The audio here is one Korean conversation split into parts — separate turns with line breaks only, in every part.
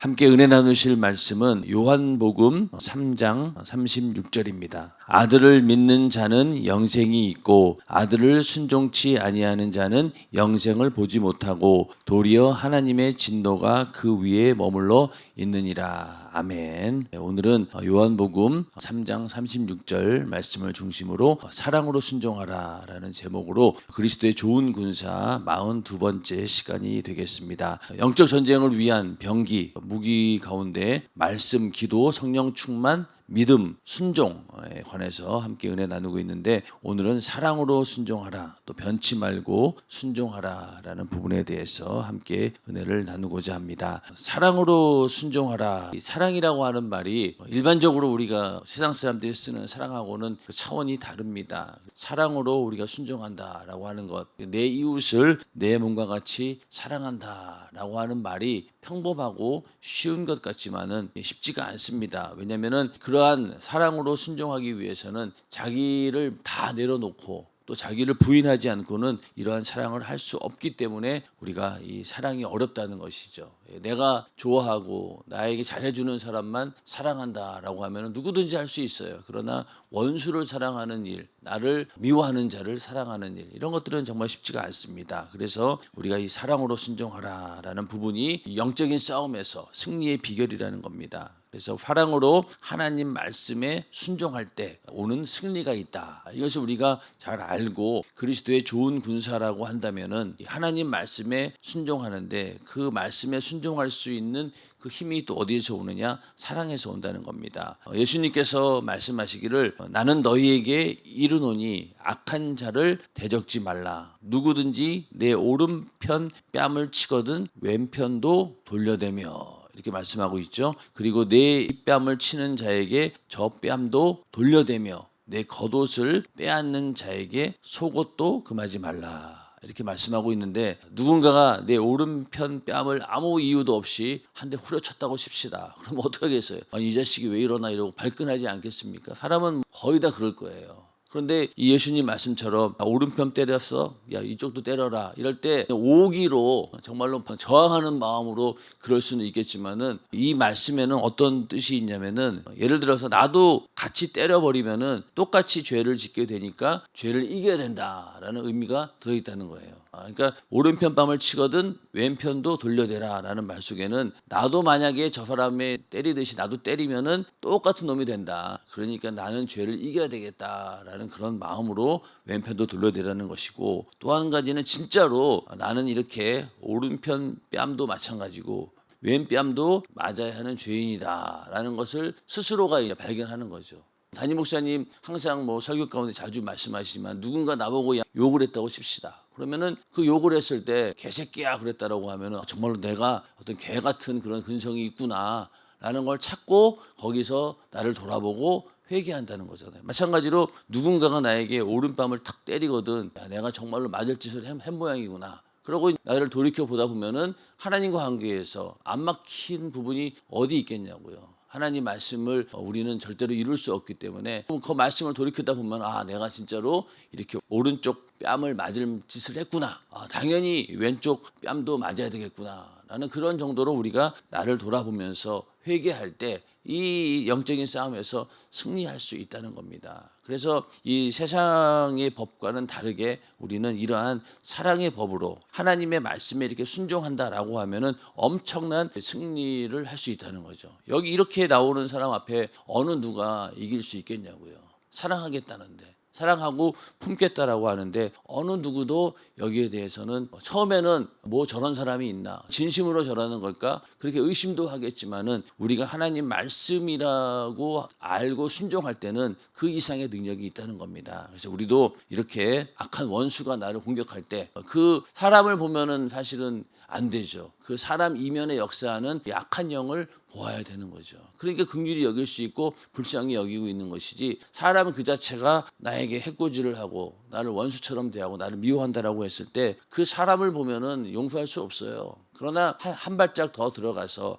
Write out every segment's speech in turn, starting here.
함께 은혜 나누실 말씀은 요한복음 3장 36절입니다. 아들을 믿는 자는 영생이 있고 아들을 순종치 아니하는 자는 영생을 보지 못하고 도리어 하나님의 진노가 그 위에 머물러 있느니라. 아멘. 오늘은 요한복음 3장 36절 말씀을 중심으로 사랑으로 순종하라 라는 제목으로 그리스도의 좋은 군사 42번째 시간이 되겠습니다. 영적 전쟁을 위한 병기, 무기 가운데 말씀, 기도, 성령 충만, 믿음, 순종에 관해서 함께 은혜 나누고 있는데 오늘은 사랑으로 순종하라, 또 변치 말고 순종하라 라는 부분에 대해서 함께 은혜를 나누고자 합니다. 사랑으로 순종하라. 이 사랑이라고 하는 말이 일반적으로 우리가 세상 사람들이 쓰는 사랑하고는 그 차원이 다릅니다. 사랑으로 우리가 순종한다라고 하는 것, 내 이웃을 내 몸과 같이 사랑한다라고 하는 말이 평범하고 쉬운 것 같지만은 쉽지가 않습니다. 왜냐하면은 그러한 사랑으로 순종하기 위해서는 자기를 다 내려놓고 또 자기를 부인하지 않고는 이러한 사랑을 할 수 없기 때문에 우리가 이 사랑이 어렵다는 것이죠. 내가 좋아하고 나에게 잘해주는 사람만 사랑한다라고 하면 누구든지 할 수 있어요. 그러나 원수를 사랑하는 일, 나를 미워하는 자를 사랑하는 일, 이런 것들은 정말 쉽지가 않습니다. 그래서 우리가 이 사랑으로 순종하라라는 부분이 영적인 싸움에서 승리의 비결이라는 겁니다. 그래서 사랑으로 하나님 말씀에 순종할 때 오는 승리가 있다. 이것을 우리가 잘 알고 그리스도의 좋은 군사라고 한다면은 하나님 말씀에 순종하는데 그 말씀에 순종할 수 있는 그 힘이 또 어디에서 오느냐? 사랑에서 온다는 겁니다. 예수님께서 말씀하시기를 나는 너희에게 이르노니 악한 자를 대적지 말라. 누구든지 내 오른편 뺨을 치거든 왼편도 돌려대며 이렇게 말씀하고 있죠. 그리고 내 뺨을 치는 자에게 저 뺨도 돌려대며 내 겉옷을 빼앗는 자에게 속옷도 금하지 말라. 이렇게 말씀하고 있는데 누군가가 내 오른편 뺨을 아무 이유도 없이 한 대 후려쳤다고 칩시다. 그럼 어떡하겠어요? 이 자식이 왜 이러나 이러고 발끈하지 않겠습니까? 사람은 거의 다 그럴 거예요. 그런데 이 예수님 말씀처럼 오른편 때렸어? 야 이쪽도 때려라. 이럴 때 오기로 정말로 저항하는 마음으로 그럴 수는 있겠지만은 이 말씀에는 어떤 뜻이 있냐면은 예를 들어서 나도 같이 때려버리면은 똑같이 죄를 짓게 되니까 죄를 이겨야 된다라는 의미가 들어있다는 거예요. 그러니까 오른편 뺨을 치거든 왼편도 돌려대라 라는 말 속에는 나도 만약에 저 사람의 때리듯이 나도 때리면은 똑같은 놈이 된다. 그러니까 나는 죄를 이겨야 되겠다라는 그런 마음으로 왼편도 돌려대라는 것이고 또 한 가지는 진짜로 나는 이렇게 오른편 뺨도 마찬가지고 왼뺨도 맞아야 하는 죄인이다 라는 것을 스스로가 발견하는 거죠. 담임 목사님 항상 설교 가운데 자주 말씀하시지만 누군가 나보고 욕을 했다고 칩시다. 그러면은 그 욕을 했을 때 개새끼야 그랬다라고 하면은 정말로 내가 어떤 개 같은 그런 근성이 있구나라는 걸 찾고 거기서 나를 돌아보고 회개한다는 거잖아요. 마찬가지로 누군가가 나에게 오른뺨을 탁 때리거든 야, 내가 정말로 맞을 짓을 한 모양이구나. 그러고 나를 돌이켜 보다 보면은 하나님과 관계에서 안 막힌 부분이 어디 있겠냐고요. 하나님 말씀을 우리는 절대로 이룰 수 없기 때문에 그 말씀을 돌이키다 보면 내가 진짜로 이렇게 오른쪽 뺨을 맞을 짓을 했구나. 당연히 왼쪽 뺨도 맞아야 되겠구나. 라는 그런 정도로 우리가 나를 돌아보면서 회개할 때 이 영적인 싸움에서 승리할 수 있다는 겁니다. 그래서 이 세상의 법과는 다르게 우리는 이러한 사랑의 법으로 하나님의 말씀에 이렇게 순종한다라고 하면은 엄청난 승리를 할 수 있다는 거죠. 여기 이렇게 나오는 사람 앞에 어느 누가 이길 수 있겠냐고요. 사랑하겠다는데. 사랑하고 품겠다라고 하는데 어느 누구도 여기에 대해서는 처음에는 저런 사람이 있나 진심으로 저러는 걸까 그렇게 의심도 하겠지만은 우리가 하나님 말씀이라고 알고 순종할 때는 그 이상의 능력이 있다는 겁니다. 그래서 우리도 이렇게 악한 원수가 나를 공격할 때 그 사람을 보면은 사실은 안 되죠. 그 사람 이면에 역사하는 악한 영을 보아야 되는 거죠. 그러니까 긍휼히 여길 수 있고 불쌍히 여기고 있는 것이지 사람은 그 자체가 나에게 해코지를 하고 나를 원수처럼 대하고 나를 미워한다라고 했을 때 그 사람을 보면은 용서할 수 없어요. 그러나 한 발짝 더 들어가서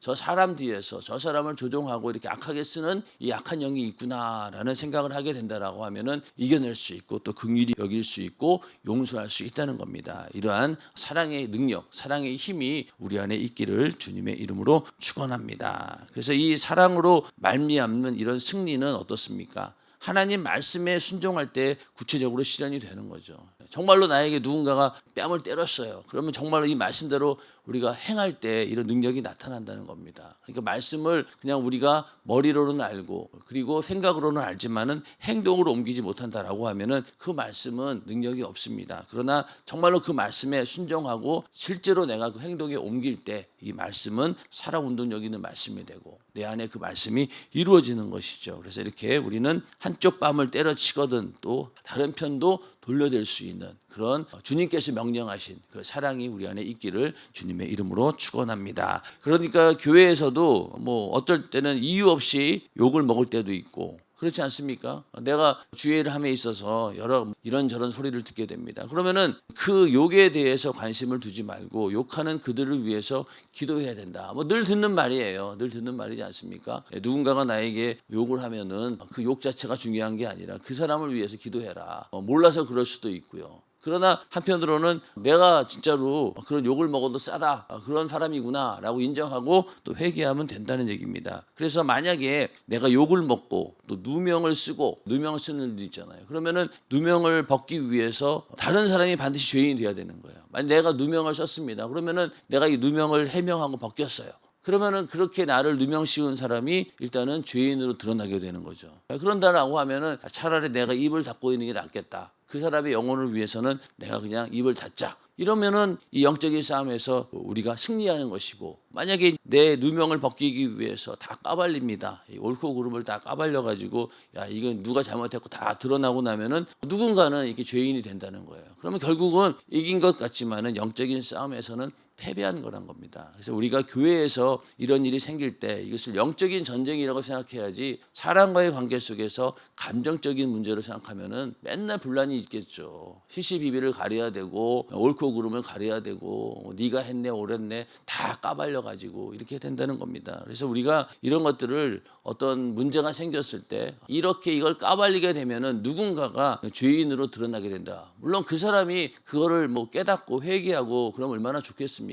저 사람 뒤에서 저 사람을 조종하고 이렇게 악하게 쓰는 이 악한 영이 있구나라는 생각을 하게 된다라고 하면은 이겨낼 수 있고 또 긍휼히 여길 수 있고 용서할 수 있다는 겁니다. 이러한 사랑의 능력, 사랑의 힘이 우리 안에 있기를 주님의 이름으로 축원합니다. 그래서 이 사랑으로 말미암는 이런 승리는 어떻습니까? 하나님 말씀에 순종할 때 구체적으로 실현이 되는 거죠. 정말로 나에게 누군가가 뺨을 때렸어요. 그러면 정말로 이 말씀대로 우리가 행할 때 이런 능력이 나타난다는 겁니다. 그러니까 말씀을 그냥 우리가 머리로는 알고 그리고 생각으로는 알지만은 행동으로 옮기지 못한다라고 하면은 그 말씀은 능력이 없습니다. 그러나 정말로 그 말씀에 순종하고 실제로 내가 그 행동에 옮길 때 이 말씀은 살아 운동력 있는 말씀이 되고 내 안에 그 말씀이 이루어지는 것이죠. 그래서 이렇게 우리는 한쪽 뺨을 때려치거든 또 다른 편도 돌려댈 수 있는 그런 주님께서 명령하신 그 사랑이 우리 안에 있기를 주님의 이름으로 축원합니다. 그러니까 교회에서도 뭐 어떨 때는 이유 없이 욕을 먹을 때도 있고 그렇지 않습니까? 내가 주의를 함에 있어서 여러 이런저런 소리를 듣게 됩니다. 그러면은 그 욕에 대해서 관심을 두지 말고 욕하는 그들을 위해서 기도해야 된다. 뭐 늘 듣는 말이에요. 늘 듣는 말이지 않습니까? 누군가가 나에게 욕을 하면은 그 욕 자체가 중요한 게 아니라 그 사람을 위해서 기도해라. 몰라서 그럴 수도 있고요. 그러나 한편으로는 내가 진짜로 그런 욕을 먹어도 싸다 그런 사람이구나 라고 인정하고 또 회개하면 된다는 얘기입니다. 그래서 만약에 내가 욕을 먹고 또 누명을 쓰고 누명을 쓰는 일 있잖아요. 그러면은 누명을 벗기 위해서 다른 사람이 반드시 죄인이 돼야 되는 거예요. 만약 내가 누명을 썼습니다. 그러면은 내가 이 누명을 해명하고 벗겼어요. 그러면은 그렇게 나를 누명 씌운 사람이 일단은 죄인으로 드러나게 되는 거죠. 그런다라고 하면은 차라리 내가 입을 닫고 있는 게 낫겠다. 그 사람의 영혼을 위해서는 내가 그냥 입을 닫자. 이러면은 이 영적인 싸움에서 우리가 승리하는 것이고 만약에 내 누명을 벗기기 위해서 다 까발립니다. 옳고 그름을 다 까발려가지고 야 이건 누가 잘못했고 다 드러나고 나면은 누군가는 이렇게 죄인이 된다는 거예요. 그러면 결국은 이긴 것 같지만은 영적인 싸움에서는 패배한 거란 겁니다. 그래서 우리가 교회에서 이런 일이 생길 때 이것을 영적인 전쟁이라고 생각해야지 사람과의 관계 속에서 감정적인 문제로 생각하면은 맨날 분란이 있겠죠. 시시비비를 가려야 되고 옳고 그름을 가려야 되고 네가 했네 옳았네 다 까발려 가지고 이렇게 된다는 겁니다. 그래서 우리가 이런 것들을 어떤 문제가 생겼을 때 이렇게 이걸 까발리게 되면은 누군가가 죄인으로 드러나게 된다. 물론 그 사람이 그거를 뭐 깨닫고 회개하고 그럼 얼마나 좋겠습니까?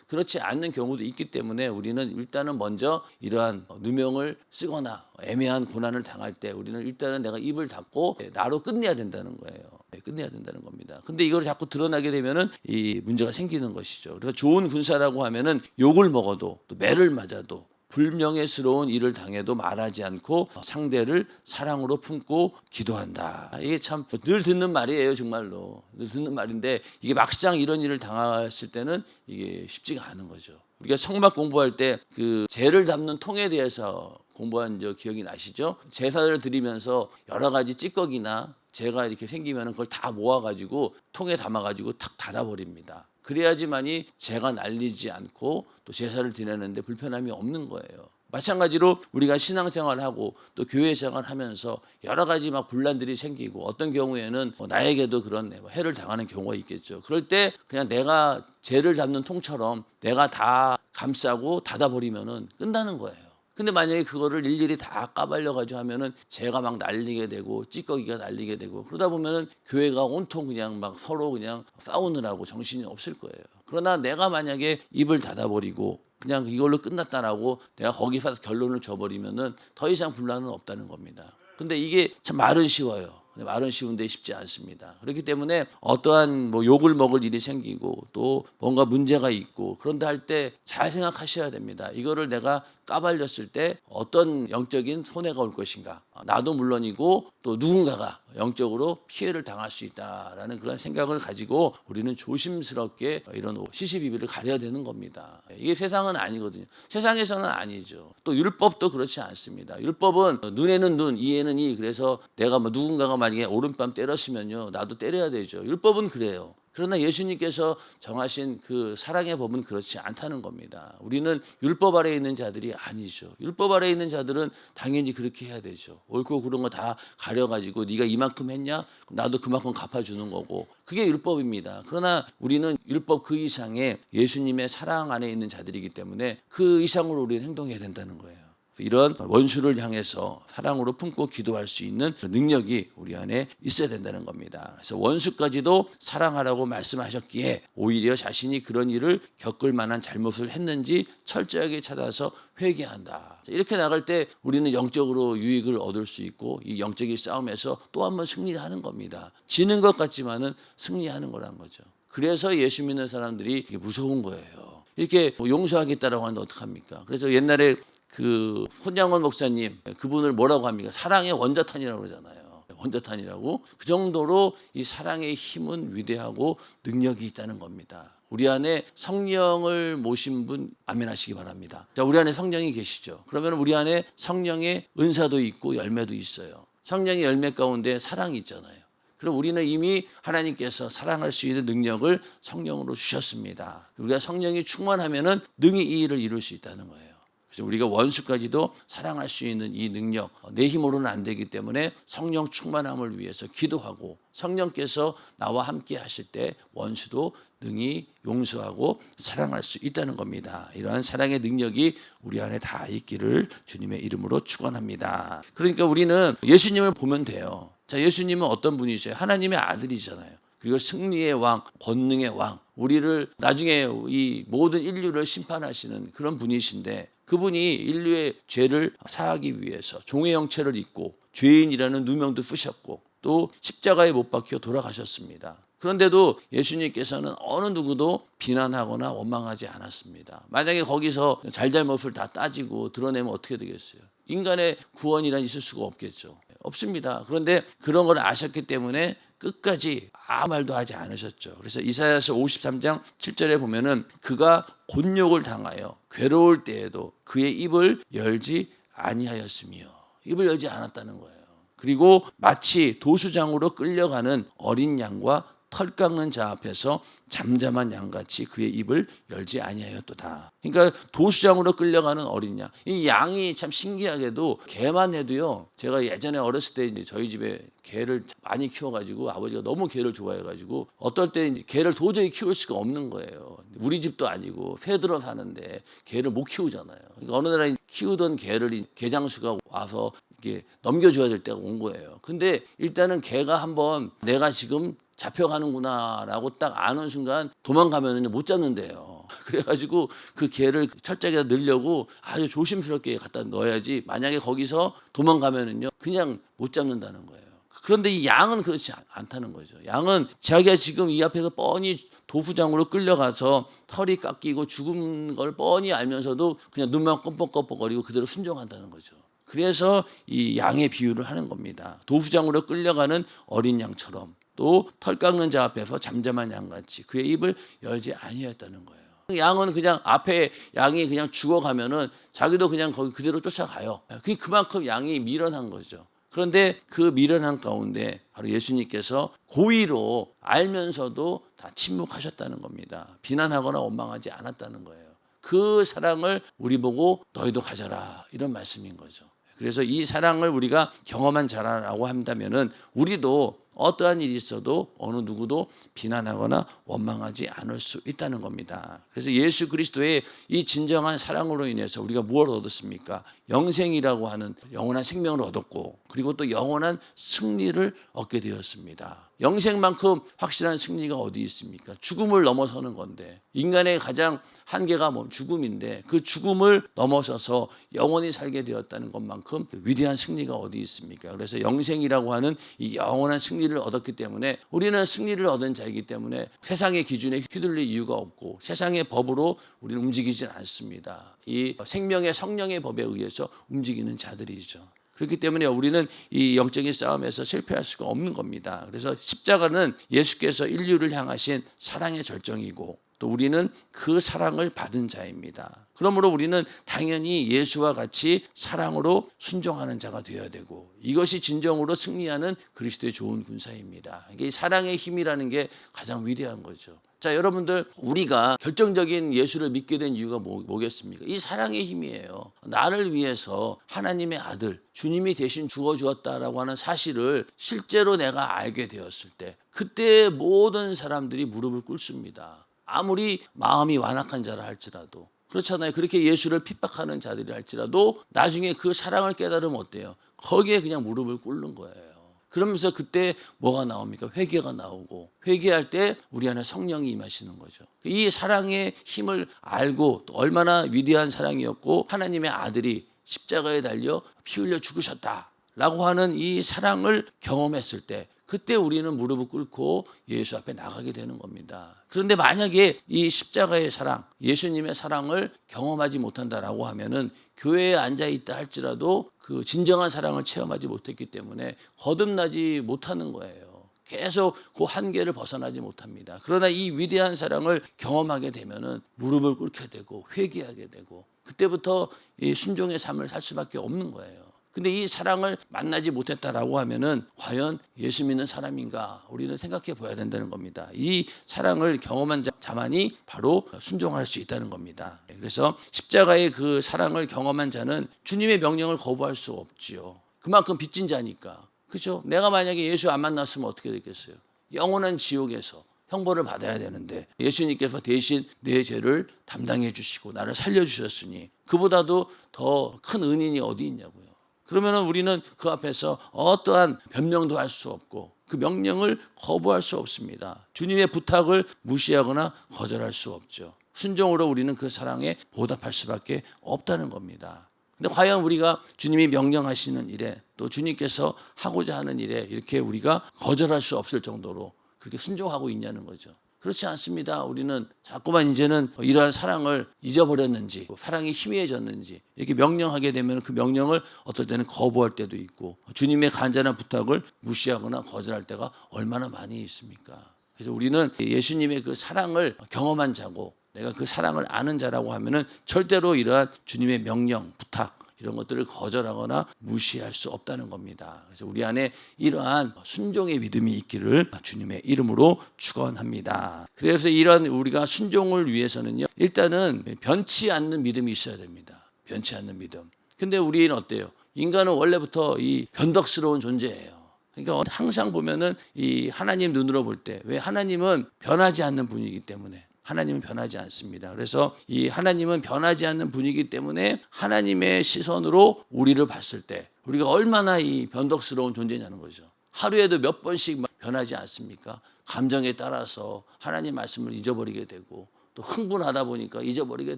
그렇지 않는 경우도 있기 때문에 우리는 일단은 먼저 이러한 누명을 쓰거나 애매한 고난을 당할 때 우리는 일단은 내가 입을 닫고 나로 끝내야 된다는 거예요. 끝내야 된다는 겁니다. 근데 이걸 자꾸 드러나게 되면은 이 문제가 생기는 것이죠. 그래서 좋은 군사라고 하면은 욕을 먹어도 또 매를 맞아도 불명예스러운 일을 당해도 말하지 않고 상대를 사랑으로 품고 기도한다. 이게 참 늘 듣는 말이에요, 정말로. 늘 듣는 말인데 이게 막상 이런 일을 당했을 때는 이게 쉽지가 않은 거죠. 우리가 성막 공부할 때 그 재를 담는 통에 대해서 공부한 저 기억이 나시죠? 제사를 드리면서 여러 가지 찌꺼기나 재가 이렇게 생기면 그걸 다 모아가지고 통에 담아가지고 탁 닫아버립니다. 그래야지만이 재가 날리지 않고 또 제사를 지내는데 불편함이 없는 거예요. 마찬가지로 우리가 신앙생활하고 또 교회 생활하면서 여러 가지 막 분란들이 생기고 어떤 경우에는 나에게도 그런 해를 당하는 경우가 있겠죠. 그럴 때 그냥 내가 재를 담는 통처럼 내가 다 감싸고 닫아버리면은 끝나는 거예요. 근데 만약에 그거를 일일이 다 까발려가지고 하면은 재가 막 날리게 되고 찌꺼기가 날리게 되고 그러다 보면은 교회가 온통 그냥 막 서로 그냥 싸우느라고 정신이 없을 거예요. 그러나 내가 만약에 입을 닫아버리고 그냥 이걸로 끝났다라고 내가 거기서 결론을 줘버리면은 더 이상 분란은 없다는 겁니다. 근데 이게 참 말은 쉬워요. 말은 쉬운데 쉽지 않습니다. 그렇기 때문에 어떠한 뭐 욕을 먹을 일이 생기고 또 뭔가 문제가 있고 그런다 할 때 잘 생각하셔야 됩니다. 이거를 내가 까발렸을 때 어떤 영적인 손해가 올 것인가. 나도 물론이고 또 누군가가 영적으로 피해를 당할 수 있다라는 그런 생각을 가지고 우리는 조심스럽게 이런 시시비비를 가려야 되는 겁니다. 이게 세상은 아니거든요. 세상에서는 아니죠. 또 율법도 그렇지 않습니다. 율법은 눈에는 눈, 이에는 이. 그래서 내가 뭐 누군가가 만약에 오른뺨 때렸으면요, 나도 때려야 되죠. 율법은 그래요. 그러나 예수님께서 정하신 그 사랑의 법은 그렇지 않다는 겁니다. 우리는 율법 아래에 있는 자들이 아니죠. 율법 아래에 있는 자들은 당연히 그렇게 해야 되죠. 옳고 그른 거 다 가려가지고 네가 이만큼 했냐? 나도 그만큼 갚아주는 거고, 그게 율법입니다. 그러나 우리는 율법 그 이상의 예수님의 사랑 안에 있는 자들이기 때문에 그 이상으로 우리는 행동해야 된다는 거예요. 이런 원수를 향해서 사랑으로 품고 기도할 수 있는 능력이 우리 안에 있어야 된다는 겁니다. 그래서 원수까지도 사랑하라고 말씀하셨기에 오히려 자신이 그런 일을 겪을 만한 잘못을 했는지 철저하게 찾아서 회개한다. 이렇게 나갈 때 우리는 영적으로 유익을 얻을 수 있고 이 영적인 싸움에서 또 한 번 승리를 하는 겁니다. 지는 것 같지만은 승리하는 거란 거죠. 그래서 예수 믿는 사람들이 무서운 거예요. 이렇게 용서하겠다라고 하는데 어떡합니까? 그래서 옛날에 그 손양원 목사님, 그분을 뭐라고 합니까? 사랑의 원자탄이라고 그러잖아요. 원자탄이라고. 그 정도로 이 사랑의 힘은 위대하고 능력이 있다는 겁니다. 우리 안에 성령을 모신 분 아멘 하시기 바랍니다. 자, 우리 안에 성령이 계시죠. 그러면 우리 안에 성령의 은사도 있고 열매도 있어요. 성령의 열매 가운데 사랑이 있잖아요. 그럼 우리는 이미 하나님께서 사랑할 수 있는 능력을 성령으로 주셨습니다. 우리가 성령이 충만하면은 능히 이 일을 이룰 수 있다는 거예요. 그래서 우리가 원수까지도 사랑할 수 있는 이 능력, 내 힘으로는 안 되기 때문에 성령 충만함을 위해서 기도하고 성령께서 나와 함께 하실 때 원수도 능히 용서하고 사랑할 수 있다는 겁니다. 이러한 사랑의 능력이 우리 안에 다 있기를 주님의 이름으로 축원합니다. 그러니까 우리는 예수님을 보면 돼요. 자, 예수님은 어떤 분이세요? 하나님의 아들이잖아요. 그리고 승리의 왕, 권능의 왕, 우리를 나중에 이 모든 인류를 심판하시는 그런 분이신데, 그분이 인류의 죄를 사하기 위해서 종의 형체를 입고 죄인이라는 누명도 쓰셨고 또 십자가에 못 박혀 돌아가셨습니다. 그런데도 예수님께서는 어느 누구도 비난하거나 원망하지 않았습니다. 만약에 거기서 잘잘못을 다 따지고 드러내면 어떻게 되겠어요? 인간의 구원이란 있을 수가 없겠죠. 없습니다. 그런데 그런 걸 아셨기 때문에 끝까지 아무 말도 하지 않으셨죠. 그래서 이사야서 53장 7절에 보면은 그가 곤욕을 당하여 괴로울 때에도 그의 입을 열지 아니하였으며, 입을 열지 않았다는 거예요. 그리고 마치 도수장으로 끌려가는 어린 양과 털 깎는 자 앞에서 잠잠한 양같이 그의 입을 열지 아니하였도다. 그러니까 도수장으로 끌려가는 어린 양. 이 양이 참 신기하게도 개만 해도요. 제가 예전에 어렸을 때 이제 저희 집에 개를 많이 키워가지고 아버지가 너무 개를 좋아해가지고 어떨 때 이제 개를 도저히 키울 수가 없는 거예요. 우리 집도 아니고 새 들어 사는데 개를 못 키우잖아요. 그러니까 어느 날 키우던 개를 개장수가 와서 이렇게 넘겨줘야 될 때가 온 거예요. 근데 일단은 개가 한번 내가 지금 잡혀가는구나라고 딱 아는 순간 도망가면 못 잡는데요. 그래가지고 그 개를 철저하게 넣으려고 아주 조심스럽게 갖다 넣어야지, 만약에 거기서 도망가면은요 그냥 못 잡는다는 거예요. 그런데 이 양은 그렇지 않다는 거죠. 양은 자기가 지금 이 앞에서 뻔히 도수장으로 끌려가서 털이 깎이고 죽은 걸 뻔히 알면서도 그냥 눈만 껌뻑껌뻑거리고 그대로 순종한다는 거죠. 그래서 이 양의 비유를 하는 겁니다. 도수장으로 끌려가는 어린 양처럼, 또 털 깎는 자 앞에서 잠잠한 양같이 그의 입을 열지 아니하였다는 거예요. 양은 그냥 앞에 양이 그냥 죽어가면은 자기도 그냥 거기 그대로 쫓아가요. 그만큼 양이 미련한 거죠. 그런데 그 미련한 가운데 바로 예수님께서 고의로 알면서도 다 침묵하셨다는 겁니다. 비난하거나 원망하지 않았다는 거예요. 그 사랑을 우리 보고 너희도 가져라, 이런 말씀인 거죠. 그래서 이 사랑을 우리가 경험한 자라고 한다면은 우리도 어떠한 일이 있어도 어느 누구도 비난하거나 원망하지 않을 수 있다는 겁니다. 그래서 예수 그리스도의 이 진정한 사랑으로 인해서 우리가 무엇을 얻었습니까? 영생이라고 하는 영원한 생명을 얻었고, 그리고 또 영원한 승리를 얻게 되었습니다. 영생만큼 확실한 승리가 어디 있습니까? 죽음을 넘어서는 건데, 인간의 가장 한계가 죽음인데 그 죽음을 넘어서서 영원히 살게 되었다는 것만큼 위대한 승리가 어디 있습니까? 그래서 영생이라고 하는 이 영원한 승리를 얻었기 때문에 우리는 승리를 얻은 자이기 때문에 세상의 기준에 휘둘릴 이유가 없고 세상의 법으로 우리는 움직이진 않습니다. 이 생명의 성령의 법에 의해서 움직이는 자들이죠. 그렇기 때문에 우리는 이 영적인 싸움에서 실패할 수가 없는 겁니다. 그래서 십자가는 예수께서 인류를 향하신 사랑의 절정이고 또 우리는 그 사랑을 받은 자입니다. 그러므로 우리는 당연히 예수와 같이 사랑으로 순종하는 자가 되어야 되고, 이것이 진정으로 승리하는 그리스도의 좋은 군사입니다. 이게 사랑의 힘이라는 게 가장 위대한 거죠. 자, 여러분들, 우리가 결정적인 예수를 믿게 된 이유가 뭐겠습니까? 이 사랑의 힘이에요. 나를 위해서 하나님의 아들 주님이 대신 죽어주었다라고 하는 사실을 실제로 내가 알게 되었을 때, 그때 모든 사람들이 무릎을 꿇습니다. 아무리 마음이 완악한 자라 할지라도. 그렇잖아요. 그렇게 예수를 핍박하는 자들이 할지라도 나중에 그 사랑을 깨달으면 어때요? 거기에 그냥 무릎을 꿇는 거예요. 그러면서 그때 뭐가 나옵니까? 회개가 나오고, 회개할 때 우리 안에 성령이 임하시는 거죠. 이 사랑의 힘을 알고, 또 얼마나 위대한 사랑이었고 하나님의 아들이 십자가에 달려 피 흘려 죽으셨다라고 하는 이 사랑을 경험했을 때, 그때 우리는 무릎을 꿇고 예수 앞에 나가게 되는 겁니다. 그런데 만약에 이 십자가의 사랑, 예수님의 사랑을 경험하지 못한다라고 하면은 교회에 앉아 있다 할지라도 그 진정한 사랑을 체험하지 못했기 때문에 거듭나지 못하는 거예요. 계속 그 한계를 벗어나지 못합니다. 그러나 이 위대한 사랑을 경험하게 되면은 무릎을 꿇게 되고 회개하게 되고, 그때부터 이 순종의 삶을 살 수밖에 없는 거예요. 근데 이 사랑을 만나지 못했다라고 하면은 과연 예수 믿는 사람인가, 우리는 생각해 봐야 된다는 겁니다. 이 사랑을 경험한 자만이 바로 순종할 수 있다는 겁니다. 그래서 십자가의 그 사랑을 경험한 자는 주님의 명령을 거부할 수 없지요. 그만큼 빚진 자니까. 그렇죠? 내가 만약에 예수 안 만났으면 어떻게 됐겠어요? 영원한 지옥에서 형벌을 받아야 되는데, 예수님께서 대신 내 죄를 담당해 주시고 나를 살려주셨으니 그보다도 더 큰 은인이 어디 있냐고요. 그러면 우리는 그 앞에서 어떠한 변명도 할 수 없고 그 명령을 거부할 수 없습니다. 주님의 부탁을 무시하거나 거절할 수 없죠. 순종으로 우리는 그 사랑에 보답할 수밖에 없다는 겁니다. 근데 과연 우리가 주님이 명령하시는 일에, 또 주님께서 하고자 하는 일에 이렇게 우리가 거절할 수 없을 정도로 그렇게 순종하고 있냐는 거죠. 그렇지 않습니다. 우리는 자꾸만 이제는 이러한 사랑을 잊어버렸는지, 사랑이 희미해졌는지 이렇게 명령하게 되면 그 명령을 어떨 때는 거부할 때도 있고, 주님의 간절한 부탁을 무시하거나 거절할 때가 얼마나 많이 있습니까? 그래서 우리는 예수님의 그 사랑을 경험한 자고, 내가 그 사랑을 아는 자라고 하면은 절대로 이러한 주님의 명령, 부탁 이런 것들을 거절하거나 무시할 수 없다는 겁니다. 그래서 우리 안에 이러한 순종의 믿음이 있기를 주님의 이름으로 축원합니다. 그래서 이런 우리가 순종을 위해서는요, 일단은 변치 않는 믿음이 있어야 됩니다. 변치 않는 믿음. 근데 우리는 어때요? 인간은 원래부터 이 변덕스러운 존재예요. 그러니까 항상 보면은 이 하나님 눈으로 볼 때, 왜 하나님은 변하지 않는 분이기 때문에, 하나님은 변하지 않습니다. 그래서 이 하나님은 변하지 않는 분이기 때문에 하나님의 시선으로 우리를 봤을 때 우리가 얼마나 이 변덕스러운 존재냐는 거죠. 하루에도 몇 번씩 변하지 않습니까? 감정에 따라서 하나님 말씀을 잊어버리게 되고, 또 흥분하다 보니까 잊어버리게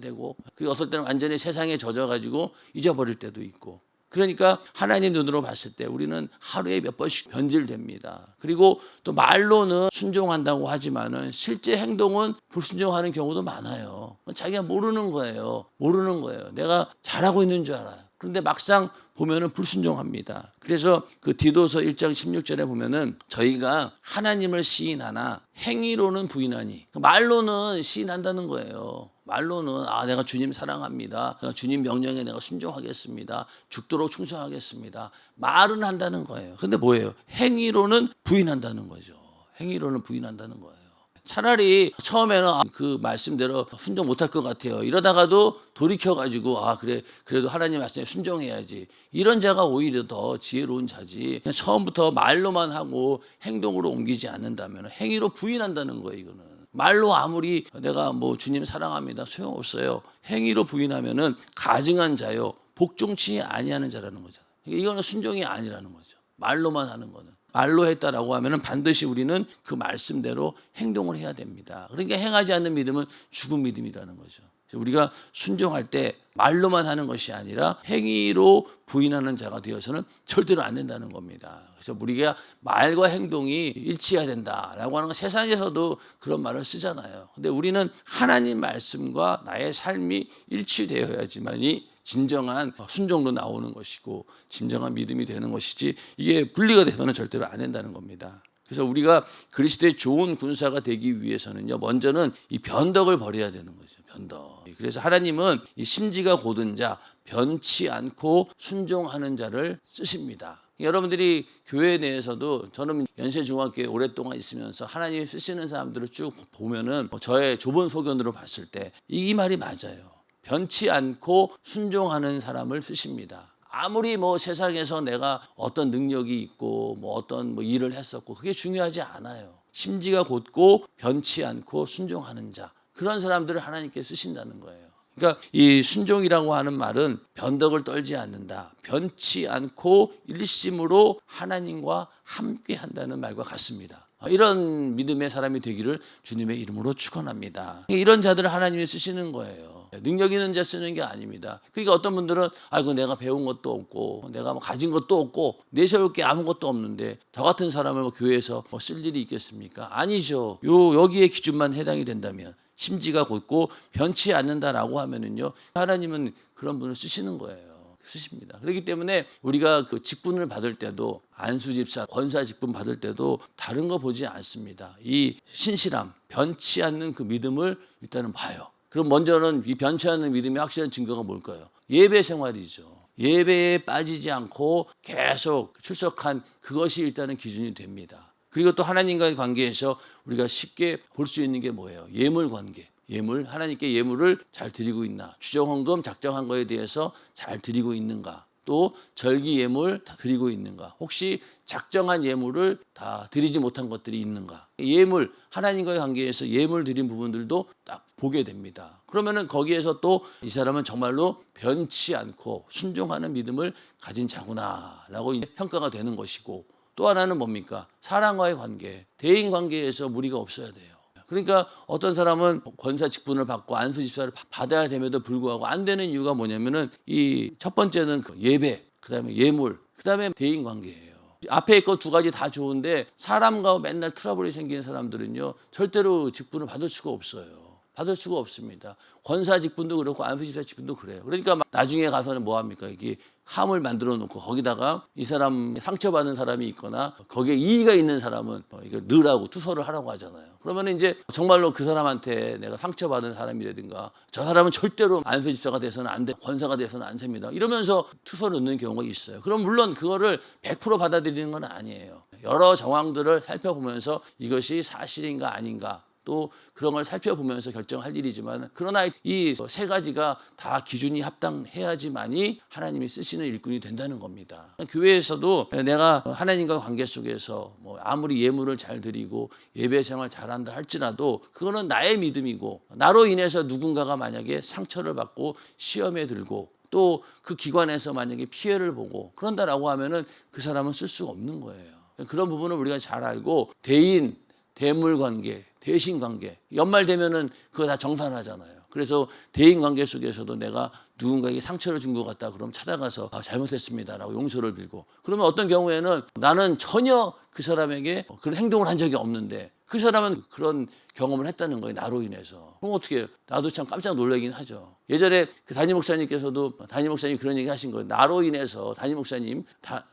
되고, 그리고 어떨 때는 완전히 세상에 젖어가지고 잊어버릴 때도 있고. 그러니까 하나님 눈으로 봤을 때 우리는 하루에 몇 번씩 변질됩니다. 그리고 또 말로는 순종한다고 하지만은 실제 행동은 불순종하는 경우도 많아요. 자기가 모르는 거예요. 모르는 거예요. 내가 잘하고 있는 줄 알아요. 그런데 막상 보면은 불순종합니다. 그래서 그 디도서 1장 16절에 보면은 저희가 하나님을 시인하나 행위로는 부인하니, 말로는 시인한다는 거예요. 말로는 내가 주님 사랑합니다. 내가 주님 명령에 내가 순종하겠습니다. 죽도록 충성하겠습니다. 말은 한다는 거예요. 근데 뭐예요? 행위로는 부인한다는 거죠. 행위로는 부인한다는 거예요. 차라리 처음에는 그 말씀대로 순종 못할 것 같아요. 이러다가도 돌이켜가지고 그래, 그래도 하나님 말씀에 순종해야지. 이런 자가 오히려 더 지혜로운 자지. 그냥 처음부터 말로만 하고 행동으로 옮기지 않는다면 행위로 부인한다는 거예요. 이거는. 말로 아무리 내가 주님 사랑합니다 소용없어요. 행위로 부인하면은 가증한 자요 복종치 아니하는 자라는 거죠. 이거는 순종이 아니라는 거죠. 말로만 하는 거는. 말로 했다라고 하면은 반드시 우리는 그 말씀대로 행동을 해야 됩니다. 그러니까 행하지 않는 믿음은 죽은 믿음이라는 거죠. 우리가 순종할 때 말로만 하는 것이 아니라 행위로 부인하는 자가 되어서는 절대로 안 된다는 겁니다. 그래서 우리가 말과 행동이 일치해야 된다라고 하는 건 세상에서도 그런 말을 쓰잖아요. 근데 우리는 하나님 말씀과 나의 삶이 일치되어야지만이 진정한 순종도 나오는 것이고 진정한 믿음이 되는 것이지, 이게 분리가 돼서는 절대로 안 된다는 겁니다. 그래서 우리가 그리스도의 좋은 군사가 되기 위해서는요, 먼저는 이 변덕을 버려야 되는 거죠. 변덕. 그래서 하나님은 이 심지가 곧은 자, 변치 않고 순종하는 자를 쓰십니다. 여러분들이 교회 내에서도 저는 연세중학교에 오랫동안 있으면서 하나님이 쓰시는 사람들을 쭉 보면은 저의 좁은 소견으로 봤을 때 이 말이 맞아요. 변치 않고 순종하는 사람을 쓰십니다. 아무리 세상에서 내가 어떤 능력이 있고 어떤 일을 했었고 그게 중요하지 않아요. 심지가 곧고 변치 않고 순종하는 자, 그런 사람들을 하나님께 쓰신다는 거예요. 그러니까 이 순종이라고 하는 말은 변덕을 떨지 않는다, 변치 않고 일심으로 하나님과 함께 한다는 말과 같습니다. 이런 믿음의 사람이 되기를 주님의 이름으로 축원합니다. 이런 자들을 하나님이 쓰시는 거예요. 능력 있는 자 쓰는 게 아닙니다. 그러니까 어떤 분들은 아이고 내가 배운 것도 없고 내가 가진 것도 없고 내세울 게 아무것도 없는데 저 같은 사람을 교회에서 쓸 일이 있겠습니까? 아니죠. 여기에 기준만 해당이 된다면, 심지가 곧고 변치 않는다라고 하면은요, 하나님은 그런 분을 쓰시는 거예요. 쓰십니다. 그렇기 때문에 우리가 그 직분을 받을 때도, 안수집사, 권사 직분 받을 때도 다른 거 보지 않습니다. 이 신실함, 변치 않는 그 믿음을 일단은 봐요. 그럼 먼저는 이 변치 않는 믿음의 확실한 증거가 뭘까요? 예배 생활이죠. 예배에 빠지지 않고 계속 출석한 그것이 일단은 기준이 됩니다. 그리고 또 하나님과의 관계에서 우리가 쉽게 볼 수 있는 게 뭐예요? 예물 관계. 예물, 하나님께 예물을 잘 드리고 있나? 주정헌금 작정한 거에 대해서 잘 드리고 있는가? 또 절기 예물 다 드리고 있는가? 혹시 작정한 예물을 다 드리지 못한 것들이 있는가? 예물, 하나님과의 관계에서 예물 드린 부분들도 딱 보게 됩니다. 그러면은 거기에서 또 이 사람은 정말로 변치 않고 순종하는 믿음을 가진 자구나라고 평가가 되는 것이고, 또 하나는 뭡니까? 사람과의 관계, 대인 관계에서 무리가 없어야 돼요. 그러니까 어떤 사람은 권사 직분을 받고 안수 집사를 받아야 됨에도 불구하고 안 되는 이유가 뭐냐면은 이 첫 번째는 예배, 그다음에 예물, 그다음에 대인 관계예요. 앞에 거 두 가지 다 좋은데 사람과 맨날 트러블이 생기는 사람들은요, 절대로 직분을 받을 수가 없어요. 받을 수가 없습니다. 권사 직분도 그렇고 안수 집사 직분도 그래요. 그러니까 나중에 가서는 뭐 합니까? 이게 함을 만들어 놓고 거기다가 이 사람 상처받은 사람이 있거나 거기에 이의가 있는 사람은 이거 넣으라고 투서를 하라고 하잖아요. 그러면 이제 정말로 그 사람한테 내가 상처받은 사람이라든가 저 사람은 절대로 안수 집사가 돼서는 안 돼, 권사가 돼서는 안 셉니다, 이러면서 투서를 넣는 경우가 있어요. 그럼 물론 그거를 100% 받아들이는 건 아니에요. 여러 정황들을 살펴보면서 이것이 사실인가 아닌가, 또 그런 걸 살펴보면서 결정할 일이지만, 그러나 이 세 가지가 다 기준이 합당해야지만이 하나님이 쓰시는 일꾼이 된다는 겁니다. 교회에서도 내가 하나님과 관계 속에서 아무리 예물을 잘 드리고 예배 생활 잘한다 할지라도 그거는 나의 믿음이고, 나로 인해서 누군가가 만약에 상처를 받고 시험에 들고 또 그 기관에서 만약에 피해를 보고 그런다라고 하면은 그 사람은 쓸 수가 없는 거예요. 그런 부분을 우리가 잘 알고, 대인, 대물 관계, 대신 관계, 연말 되면은 그거 다 정산하잖아요. 그래서 대인 관계 속에서도 내가 누군가에게 상처를 준 것 같다 그럼 찾아가서 잘못했습니다라고 용서를 빌고, 그러면 어떤 경우에는 나는 전혀 그 사람에게 그런 행동을 한 적이 없는데 그 사람은 그런 경험을 했다는 거예요, 나로 인해서. 그럼 어떻게 해요? 나도 참 깜짝 놀라긴 하죠. 예전에 그 담임 목사님께서도, 담임 목사님 그런 얘기 하신 거예요. 나로 인해서, 담임 목사님,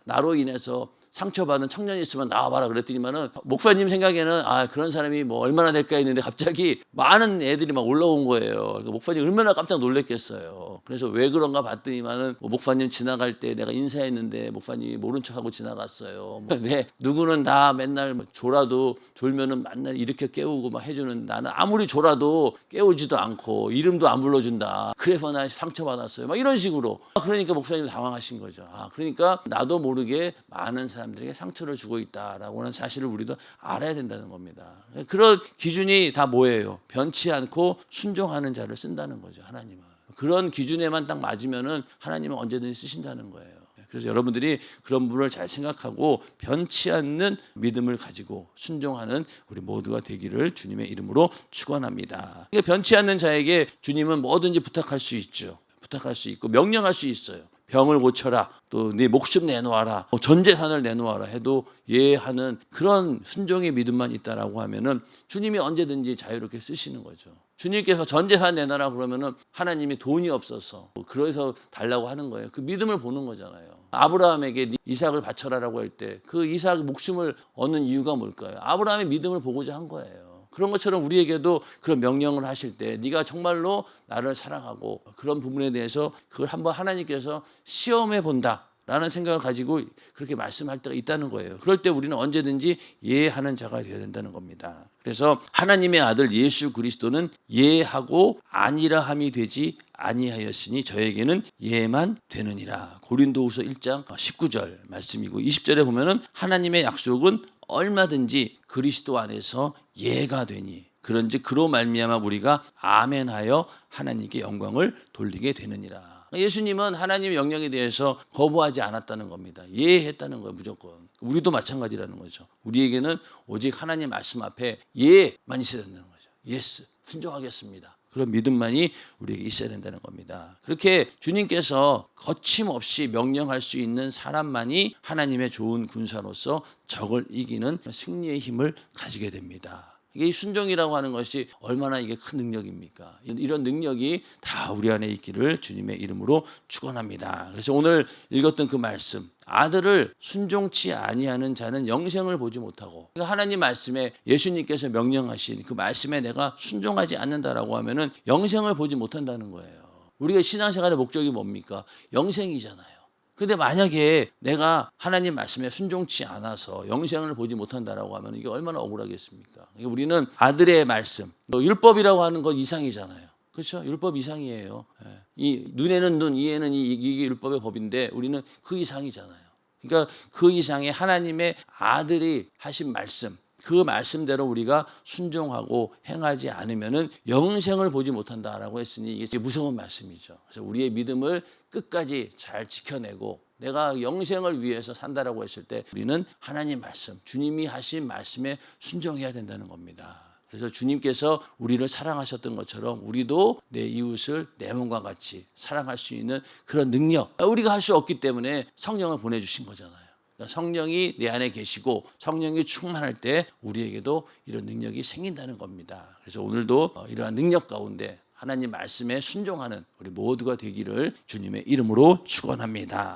나로 인해서 상처받은 청년이 있으면 나와봐라 그랬더니만은 목사님 생각에는 그런 사람이 얼마나 될까 했는데 갑자기 많은 애들이 막 올라온 거예요. 목사님 얼마나 깜짝 놀랐겠어요. 그래서 왜 그런가 봤더니만은 목사님 지나갈 때 내가 인사했는데 목사님이 모른 척하고 지나갔어요. 네, 누구는 다 맨날 졸면은 맨날 일으켜 깨우고 막 해주는, 나는 아무리 졸아도 깨우지도 않고 이름도 안 불러준다. 그래서 나 상처받았어요. 막 이런 식으로. 그러니까 목사님 당황하신 거죠. 그러니까 나도 모르게 많은 사람들에게 상처를 주고 있다라고 하는 사실을 우리도 알아야 된다는 겁니다. 그런 기준이 다 뭐예요? 변치 않고 순종하는 자를 쓴다는 거죠, 하나님은. 그런 기준에만 딱 맞으면은 하나님은 언제든지 쓰신다는 거예요. 그래서 여러분들이 그런 부분을 잘 생각하고 변치 않는 믿음을 가지고 순종하는 우리 모두가 되기를 주님의 이름으로 축원합니다. 변치 않는 자에게 주님은 뭐든지 부탁할 수 있죠. 부탁할 수 있고 명령할 수 있어요. 병을 고쳐라, 또 네 목숨 내놓아라, 전 재산을 내놓아라 해도 예하는 그런 순종의 믿음만 있다라고 하면은 주님이 언제든지 자유롭게 쓰시는 거죠. 주님께서 전 재산 내놔라 그러면은 하나님이 돈이 없어서 그래서 달라고 하는 거예요. 그 믿음을 보는 거잖아요. 아브라함에게 이삭을 바쳐라라고 할 때 그 이삭 목숨을 얻는 이유가 뭘까요? 아브라함의 믿음을 보고자 한 거예요. 그런 것처럼 우리에게도 그런 명령을 하실 때 네가 정말로 나를 사랑하고 그런 부분에 대해서 그걸 한번 하나님께서 시험해 본다 라는 생각을 가지고 그렇게 말씀할 때가 있다는 거예요. 그럴 때 우리는 언제든지 예하는 자가 되어야 된다는 겁니다. 그래서 하나님의 아들 예수 그리스도는 예하고 아니라 함이 되지 아니하였으니 저에게는 예만 되느니라. 고린도후서 1장 19절 말씀이고 20절에 보면은 하나님의 약속은 얼마든지 그리스도 안에서 예가 되니 그런즉 그로 말미암아 우리가 아멘하여 하나님께 영광을 돌리게 되느니라. 예수님은 하나님의 명령에 대해서 거부하지 않았다는 겁니다. 예했다는 거예요. 무조건. 우리도 마찬가지라는 거죠. 우리에게는 오직 하나님 말씀 앞에 예만 있어야 된다는 거죠. 예스, 순종하겠습니다. 그런 믿음만이 우리에게 있어야 된다는 겁니다. 그렇게 주님께서 거침없이 명령할 수 있는 사람만이 하나님의 좋은 군사로서 적을 이기는 승리의 힘을 가지게 됩니다. 이게 순종이라고 하는 것이 얼마나 이게 큰 능력입니까? 이런 능력이 다 우리 안에 있기를 주님의 이름으로 축원합니다. 그래서 오늘 읽었던 그 말씀, 아들을 순종치 아니하는 자는 영생을 보지 못하고, 하나님 말씀에 예수님께서 명령하신 그 말씀에 내가 순종하지 않는다라고 하면은 영생을 보지 못한다는 거예요. 우리가 신앙생활의 목적이 뭡니까? 영생이잖아요. 근데 만약에 내가 하나님 말씀에 순종치 않아서 영생을 보지 못한다라고 하면 이게 얼마나 억울하겠습니까? 우리는 아들의 말씀, 율법이라고 하는 것 이상이잖아요. 그렇죠? 율법 이상이에요. 이 눈에는 눈, 이에는 이게 율법의 법인데 우리는 그 이상이잖아요. 그러니까 그 이상의 하나님의 아들이 하신 말씀, 그 말씀대로 우리가 순종하고 행하지 않으면은 영생을 보지 못한다라고 했으니 이게 무서운 말씀이죠. 그래서 우리의 믿음을 끝까지 잘 지켜내고 내가 영생을 위해서 산다라고 했을 때 우리는 하나님 말씀, 주님이 하신 말씀에 순종해야 된다는 겁니다. 그래서 주님께서 우리를 사랑하셨던 것처럼 우리도 내 이웃을 내 몸과 같이 사랑할 수 있는 그런 능력, 우리가 할 수 없기 때문에 성령을 보내주신 거잖아요. 성령이 내 안에 계시고 성령이 충만할 때 우리에게도 이런 능력이 생긴다는 겁니다. 그래서 오늘도 이러한 능력 가운데 하나님 말씀에 순종하는 우리 모두가 되기를 주님의 이름으로 축원합니다.